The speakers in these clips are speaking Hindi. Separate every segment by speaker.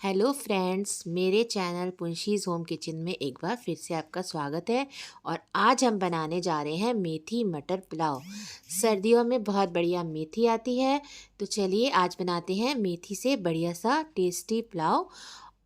Speaker 1: हेलो फ्रेंड्स, मेरे चैनल पुंशीज़ होम किचन में एक बार फिर से आपका स्वागत है। और आज हम बनाने जा रहे हैं मेथी मटर पुलाव। सर्दियों में बहुत बढ़िया मेथी आती है, तो चलिए आज बनाते हैं मेथी से बढ़िया सा टेस्टी पुलाव।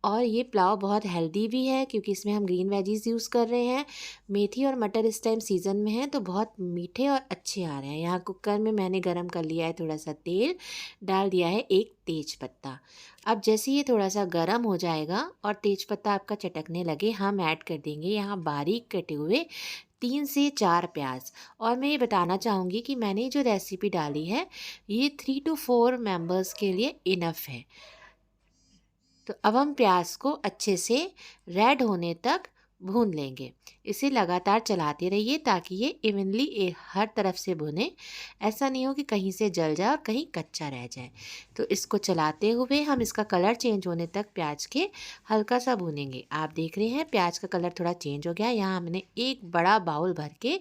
Speaker 1: और ये पुलाव बहुत हेल्दी भी है क्योंकि इसमें हम ग्रीन वेजीज यूज़ कर रहे हैं। मेथी और मटर इस टाइम सीज़न में है तो बहुत मीठे और अच्छे आ रहे हैं। यहाँ कुकर में मैंने गरम कर लिया है थोड़ा सा तेल, डाल दिया है एक तेज पत्ता। अब जैसे ये थोड़ा सा गरम हो जाएगा और तेज पत्ता आपका चटकने लगे, हम ऐड कर देंगे यहाँ बारीक कटे हुए 3 से 4 प्याज। और मैं ये बताना चाहूँगी कि मैंने जो रेसिपी डाली है ये 3 to 4 मेंबर्स के लिए इनफ है। तो अब हम प्याज को अच्छे से रेड होने तक भून लेंगे। इसे लगातार चलाते रहिए ताकि ये इवनली हर तरफ से भुने। ऐसा नहीं हो कि कहीं से जल जाए और कहीं कच्चा रह जाए। तो इसको चलाते हुए हम इसका कलर चेंज होने तक प्याज के हल्का सा भूनेंगे। आप देख रहे हैं प्याज का कलर थोड़ा चेंज हो गया। यहाँ हमने एक बड़ा बाउल भर के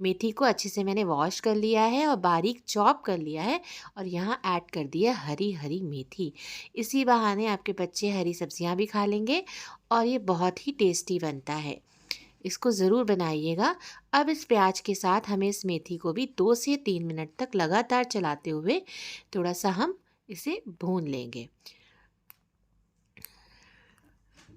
Speaker 1: मेथी को अच्छे से मैंने वॉश कर लिया है और बारीक चॉप कर लिया है। और यहाँ ऐड कर दिया हरी हरी मेथी। इसी बहाने आपके बच्चे हरी सब्जियां भी खा लेंगे और ये बहुत ही टेस्टी बनता है। इसको ज़रूर बनाइएगा। अब इस प्याज के साथ हमें इस मेथी को भी 2 से 3 मिनट तक लगातार चलाते हुए थोड़ा सा हम इसे भून लेंगे।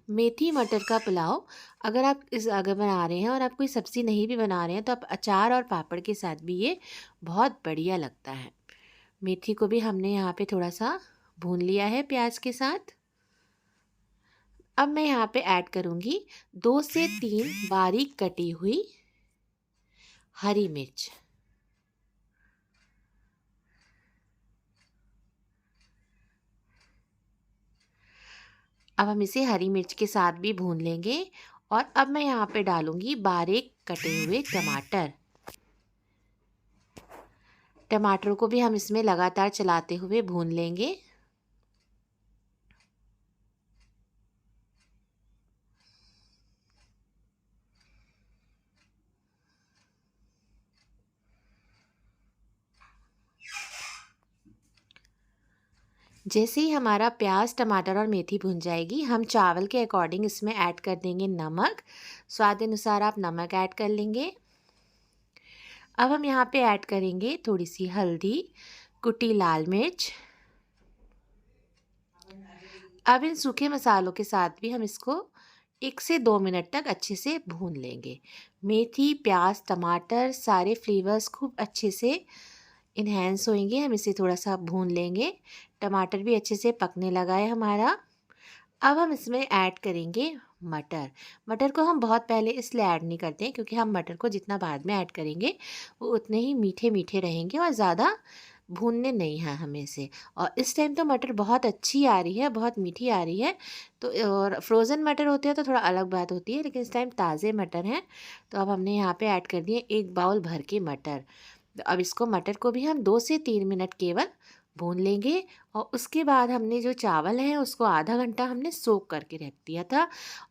Speaker 1: मेथी मटर का पुलाव अगर बना रहे हैं और आप कोई सब्ज़ी नहीं भी बना रहे हैं तो आप अचार और पापड़ के साथ भी ये बहुत बढ़िया लगता है। मेथी को भी हमने यहाँ पे थोड़ा सा भून लिया है प्याज के साथ। अब मैं यहाँ पे ऐड करूँगी 2 से 3 बारीक कटी हुई हरी मिर्च। अब हम इसे हरी मिर्च के साथ भी भून लेंगे। और अब मैं यहाँ पे डालूँगी बारीक कटे हुए टमाटर। टमाटरों को भी हम इसमें लगातार चलाते हुए भून लेंगे। जैसे ही हमारा प्याज टमाटर और मेथी भुन जाएगी, हम चावल के अकॉर्डिंग इसमें ऐड कर देंगे नमक। स्वाद अनुसार आप नमक ऐड कर लेंगे। अब हम यहाँ पे ऐड करेंगे थोड़ी सी हल्दी, कुटी लाल मिर्च। अब इन सूखे मसालों के साथ भी हम इसको 1 से 2 मिनट तक अच्छे से भून लेंगे। मेथी, प्याज, टमाटर सारे फ्लेवर्स खूब अच्छे से इन्हेंस होंगे। हम इसे थोड़ा सा भून लेंगे। टमाटर भी अच्छे से पकने लगा है हमारा। अब हम इसमें ऐड करेंगे मटर। मटर को हम बहुत पहले इसलिए ऐड नहीं करते हैं क्योंकि हम मटर को जितना बाद में ऐड करेंगे वो उतने ही मीठे मीठे रहेंगे और ज़्यादा भूनने नहीं हैं हमें से। और इस टाइम तो मटर बहुत अच्छी आ रही है, बहुत मीठी आ रही है। तो और फ्रोज़न मटर होते हैं तो थोड़ा अलग बात होती है, लेकिन इस टाइम ताज़े मटर हैं। तो अब हमने यहाँ पे ऐड कर दिए एक बाउल भर के मटर। तो अब इसको मटर को भी हम 2 से 3 मिनट केवल भून लेंगे। और उसके बाद हमने जो चावल है उसको आधा घंटा हमने सोक करके रख दिया था।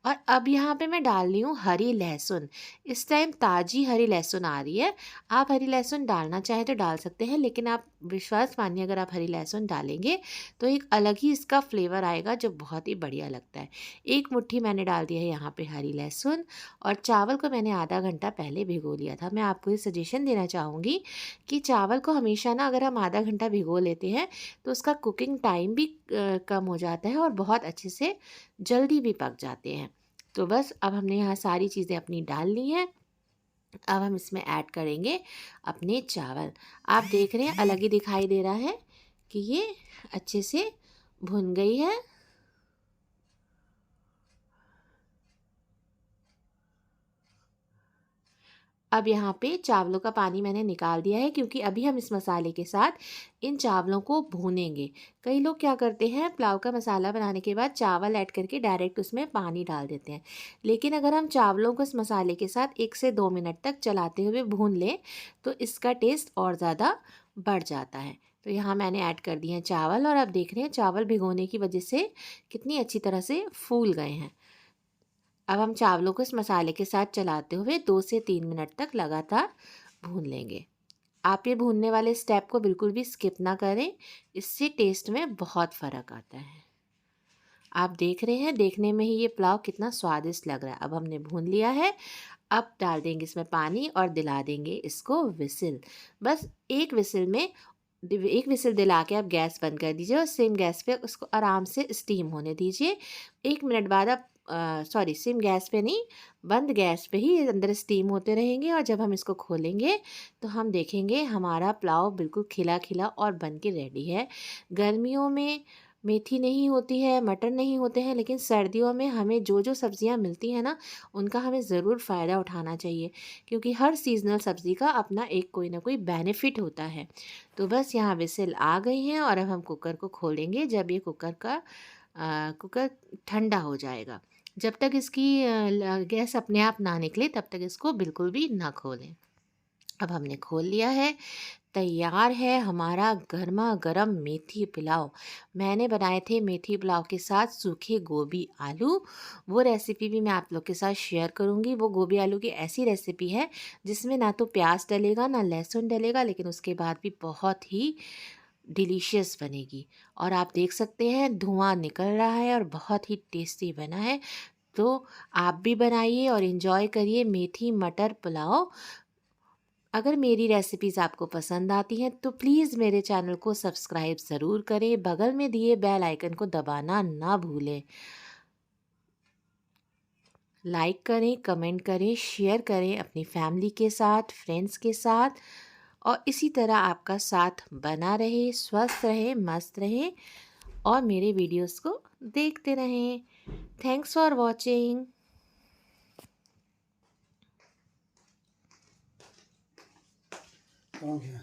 Speaker 1: और अब यहाँ पे मैं डाल रही हूँ हरी लहसुन। इस टाइम ताज़ी हरी लहसुन आ रही है। आप हरी लहसुन डालना चाहें तो डाल सकते हैं, लेकिन आप विश्वास मानिए अगर आप हरी लहसुन डालेंगे तो एक अलग ही इसका फ्लेवर आएगा जो बहुत ही बढ़िया लगता है। एक मुट्ठी मैंने डाल दिया है यहाँ पे हरी लहसुन। और चावल को मैंने आधा घंटा पहले भिगो लिया था। मैं आपको ये सजेशन देना चाहूँगी कि चावल को हमेशा ना अगर हम आधा घंटा भिगो लेते हैं तो उसका कुकिंग टाइम भी कम हो जाता है और बहुत अच्छे से जल्दी भी पक जाते हैं। तो बस अब हमने यहाँ सारी चीज़ें अपनी डाल ली हैं। अब हम इसमें ऐड करेंगे अपने चावल। आप देख रहे हैं अलग ही दिखाई दे रहा है कि ये अच्छे से भुन गई है। अब यहाँ पे चावलों का पानी मैंने निकाल दिया है क्योंकि अभी हम इस मसाले के साथ इन चावलों को भूनेंगे। कई लोग क्या करते हैं, पुलाव का मसाला बनाने के बाद चावल ऐड करके डायरेक्ट उसमें पानी डाल देते हैं। लेकिन अगर हम चावलों को इस मसाले के साथ 1 से 2 मिनट तक चलाते हुए भून लें तो इसका टेस्ट और ज़्यादा बढ़ जाता है। तो यहाँ मैंने ऐड कर दिए हैं चावल और अब देख रहे हैं चावल भिगोने की वजह से कितनी अच्छी तरह से फूल गए हैं। अब हम चावलों को इस मसाले के साथ चलाते हुए 2 से 3 मिनट तक लगातार भून लेंगे। आप ये भूनने वाले स्टेप को बिल्कुल भी स्किप ना करें, इससे टेस्ट में बहुत फ़र्क आता है। आप देख रहे हैं, देखने में ही ये पुलाव कितना स्वादिष्ट लग रहा है। अब हमने भून लिया है। अब डाल देंगे इसमें पानी और दिला देंगे इसको विसिल। बस एक विसिल दिला के आप गैस बंद कर दीजिए और सेम गैस पे उसको आराम से स्टीम होने दीजिए। 1 मिनट बाद आप सॉरी, सेम गैस पे नहीं, बंद गैस पे ही अंदर स्टीम होते रहेंगे और जब हम इसको खोलेंगे तो हम देखेंगे हमारा पुलाव बिल्कुल खिला-खिला और बन के रेडी है। गर्मियों में मेथी नहीं होती है, मटर नहीं होते हैं, लेकिन सर्दियों में हमें जो-जो सब्जियां मिलती हैं ना, उनका हमें ज़रूर फ़ायदा उठाना चाहिए, क्योंकि हर सीज़नल सब्ज़ी का अपना एक कोई ना कोई बेनिफिट होता है। तो बस यहाँ विसिल आ गई हैं और अब हम कुकर को खोलेंगे जब ये कुकर ठंडा हो जाएगा। जब तक इसकी गैस अपने आप ना निकले तब तक इसको बिल्कुल भी ना खोलें। अब हमने खोल लिया है। तैयार है हमारा गरमा-गरम मेथी पुलाव। मैंने बनाए थे मेथी पुलाव के साथ सूखे गोभी आलू। वो रेसिपी भी मैं आप लोग के साथ शेयर करूँगी। वो गोभी आलू की ऐसी रेसिपी है जिसमें ना तो प्याज डलेगा ना लहसुन डलेगा, लेकिन उसके बाद भी बहुत ही डिलीशियस बनेगी। और आप देख सकते हैं धुआँ निकल रहा है और बहुत ही टेस्टी बना है। तो आप भी बनाइए और एंजॉय करिए मेथी मटर पुलाव। अगर मेरी रेसिपीज़ आपको पसंद आती हैं तो प्लीज़ मेरे चैनल को सब्सक्राइब ज़रूर करें, बगल में दिए बेल आइकन को दबाना ना भूलें। लाइक करें, कमेंट करें, शेयर करें अपनी फैमिली के साथ, फ्रेंड्स के साथ, और इसी तरह आपका साथ बना रहे, स्वस्थ रहे, मस्त रहे और मेरे वीडियोस को देखते रहें। Thanks for watching.
Speaker 2: हो गया।